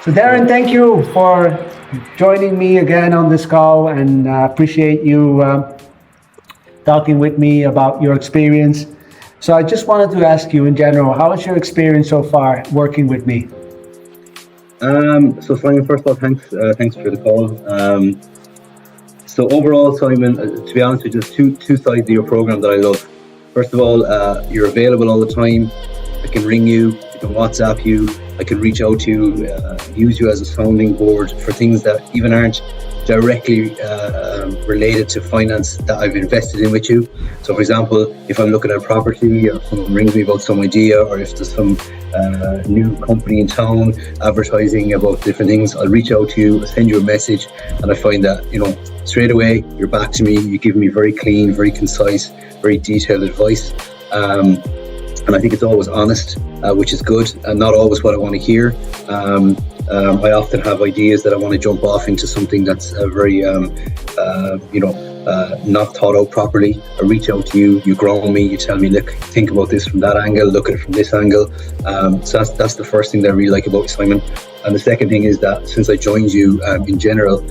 So Darren, thank you for joining me again on this call, and appreciate you talking with me about your experience. So I just wanted to ask you in general, how is your experience so far working with me? So Simon, first of all, thanks for the call. So overall, Simon, to be honest with you, there's two sides of your program that I love. First of all, you're available all the time. I can ring you, I can WhatsApp you, I can reach out to you, use you as a sounding board for things that even aren't directly related to finance that I've invested in with you. So for example, if I'm looking at a property, or someone rings me about some idea, or if there's some new company in town advertising about different things, I'll reach out to you, send you a message, and I find that, straight away you're back to me. You give me very clean, very concise, very detailed advice. And I think it's always honest, which is good, and not always what I want to hear. I often have ideas that I want to jump off into something that's very, not thought out properly. I reach out to you, you grow me, you tell me, look, think about this from that angle, look at it from this angle. So that's the first thing that I really like about you, Simon. And the second thing is that since I joined you, in general,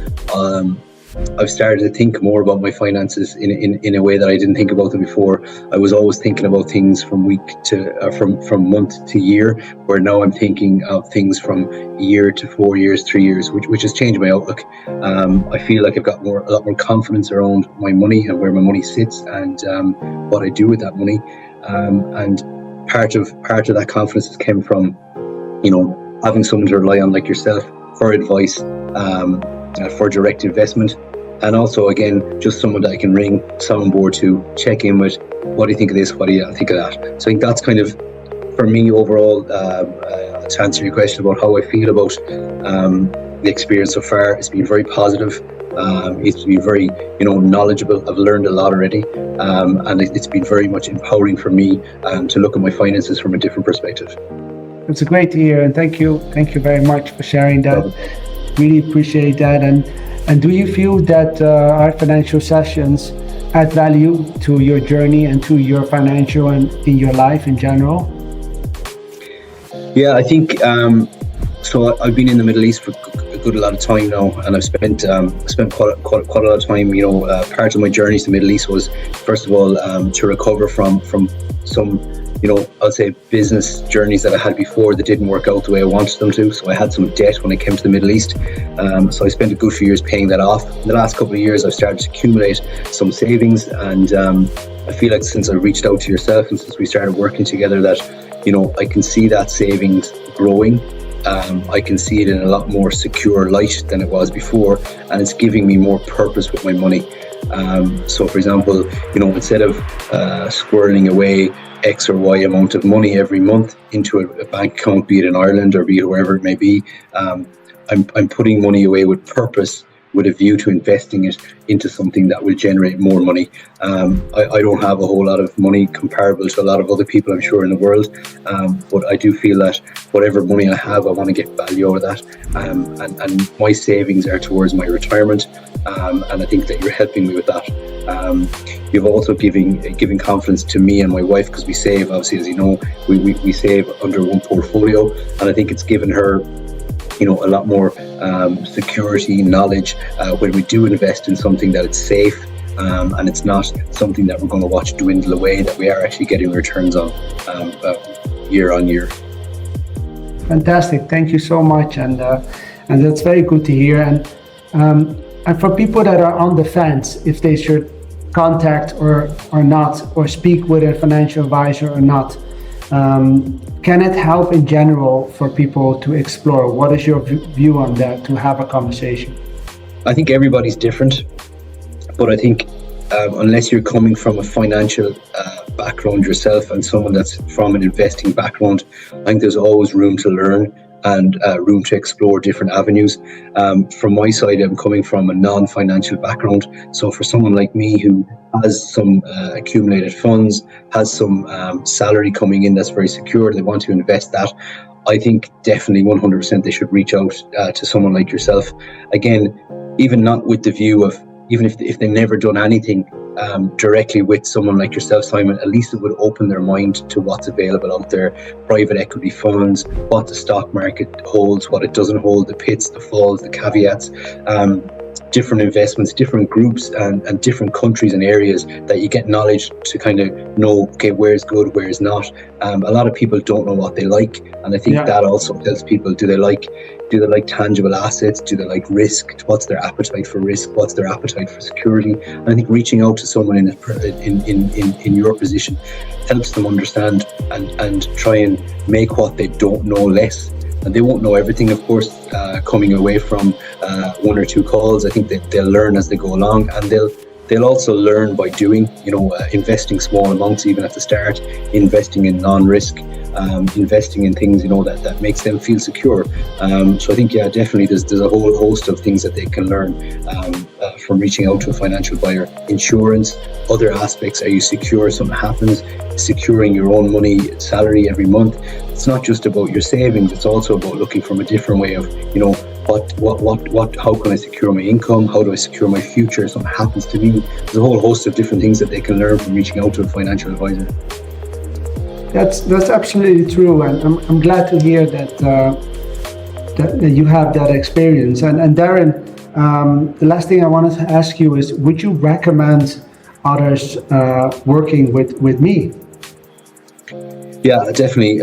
I've started to think more about my finances in a way that I didn't think about them before. I was always thinking about things from week to from month to year, where now I'm thinking of things from year to 4 years, 3 years, which has changed my outlook. I feel like I've got a lot more confidence around my money and where my money sits, and what I do with that money. And part of that confidence has come from, having someone to rely on like yourself for advice, for direct investment, and also again just someone that I can ring, sound board to, check in with, what do you think of this, what do you think of that. So I think that's kind of, for me overall, to answer your question about how I feel about the experience so far, it's been very positive. It's been very knowledgeable. I've learned a lot already, and it's been very much empowering for me to look at my finances from a different perspective. It's great to hear, and thank you very much for sharing that. Really appreciate that. And do you feel that our financial sessions add value to your journey and to your financial and in your life in general? Yeah, I think so. I've been in the Middle East for a good lot of time now, and I've spent quite a lot of time. Part of my journey to the Middle East was, first of all, to recover from some, I'll say business journeys that I had before that didn't work out the way I wanted them to. So I had some debt when I came to the Middle East. So I spent a good few years paying that off. In the last couple of years, I've started to accumulate some savings, and I feel like since I reached out to yourself and since we started working together, that I can see that savings growing. I can see it in a lot more secure light than it was before, and it's giving me more purpose with my money. So for example, instead of squirreling away X or Y amount of money every month into a bank account, be it in Ireland or be it wherever it may be, I'm putting money away with purpose, with a view to investing it into something that will generate more money. I don't have a whole lot of money comparable to a lot of other people, I'm sure, in the world, but I do feel that whatever money I have, I want to get value out of that, and my savings are towards my retirement, and I think that you're helping me with that. You've also given confidence to me and my wife, because we save, obviously, as you know, we save under one portfolio, and I think it's given her a lot more security, knowledge, when we do invest in something, that it's safe, and it's not something that we're going to watch dwindle away, that we are actually getting returns on year on year. Fantastic, thank you so much, and that's very good to hear. And for people that are on the fence, if they should contact or not, or speak with a financial advisor or not, can it help in general for people to explore? What is your view on that, to have a conversation? I think everybody's different, but I think unless you're coming from a financial background yourself and someone that's from an investing background, I think there's always room to learn and room to explore different avenues. From my side, I'm coming from a non-financial background. So for someone like me who has some accumulated funds, has some salary coming in that's very secure, they want to invest that, I think definitely 100% they should reach out to someone like yourself. Again, even not with the view of, even if they've never done anything directly with someone like yourself, Simon, at least it would open their mind to what's available out there. Private equity funds, what the stock market holds, what it doesn't hold, the pits, the falls, the caveats, different investments, different groups, and different countries and areas that you get knowledge to kind of know, okay, where's good, where's not. A lot of people don't know what they like, and I think that also tells people, do they like tangible assets? Do they like risk? What's their appetite for risk? What's their appetite for security? And I think reaching out to someone in your position helps them understand and try and make what they don't know less. And they won't know everything, of course, coming away from one or two calls. I think that they'll learn as they go along, and they'll also learn by doing, investing small amounts even at the start, investing in non-risk, investing in things, that makes them feel secure. So I think, definitely there's a whole host of things that they can learn from reaching out to a financial buyer. Insurance, other aspects. Are you secure if something happens? Securing your own money, salary every month. It's not just about your savings, it's also about looking from a different way of, how can I secure my income? How do I secure my future if something happens to me? There's a whole host of different things that they can learn from reaching out to a financial advisor. That's absolutely true, and I'm glad to hear that you have that experience. And Darren, the last thing I wanted to ask you is, would you recommend others working with me? Yeah, definitely.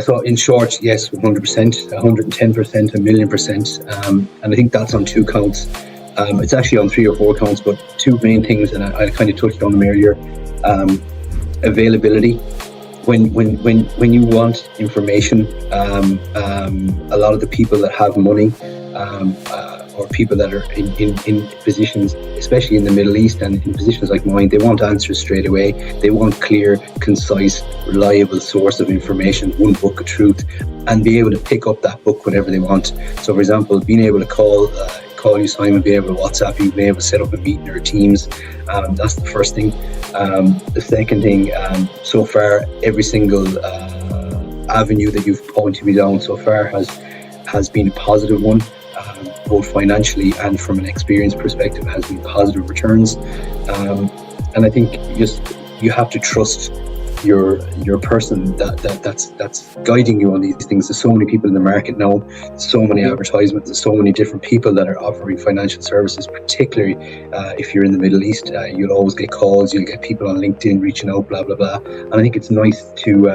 So in short, yes, 100%, 110%, 1,000,000%. And I think that's on 2 counts. It's actually on 3 or 4 counts, but 2 main things, and I kind of touched on them earlier. Availability. When you want information, a lot of the people that have money, or people that are in positions, especially in the Middle East and in positions like mine, they want answers straight away. They want clear, concise, reliable source of information, one book of truth, and be able to pick up that book whenever they want. So, for example, being able to call you, Simon, being able to WhatsApp you, being able to set up a meeting or Teams, that's the first thing. The second thing, so far, every single avenue that you've pointed me down so far has been a positive one. Both financially and from an experience perspective, has been positive returns. And I think you have to trust your person that's guiding you on these things. There's so many people in the market now, so many advertisements, there's so many different people that are offering financial services, particularly if you're in the Middle East. You'll always get calls, you'll get people on LinkedIn reaching out, blah blah blah. And I think it's nice to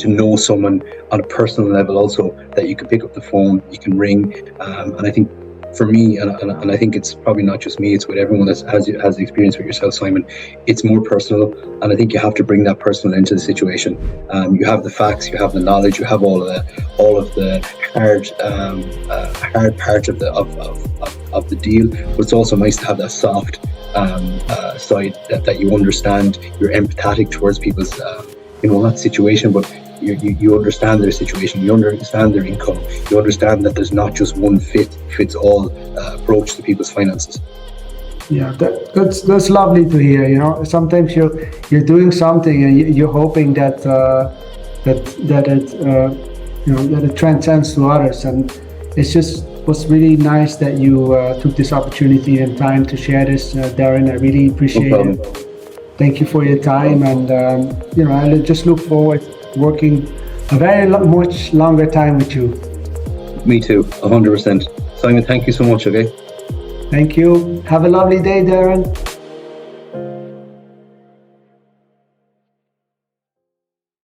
know someone on a personal level also, that you can pick up the phone, you can ring. And I think for me, and I think it's probably not just me, it's with everyone that has the experience with yourself, Simon, it's more personal, and I think you have to bring that personal into the situation. You have the facts, you have the knowledge, you have all of the hard part of the deal, but it's also nice to have that soft side that you understand, you're empathetic towards people's not situation, but you understand their situation, you understand their income, you understand that there's not just one fits all approach to people's finances. Yeah, that's lovely to hear. Sometimes you're doing something and you're hoping that it transcends to others, and was really nice that you took this opportunity and time to share this, Darren. I really appreciate it. Thank you for your time, and I just look forward working a very much longer time with you. Me too, 100%. Simon, thank you so much, okay? Thank you. Have a lovely day, Darren.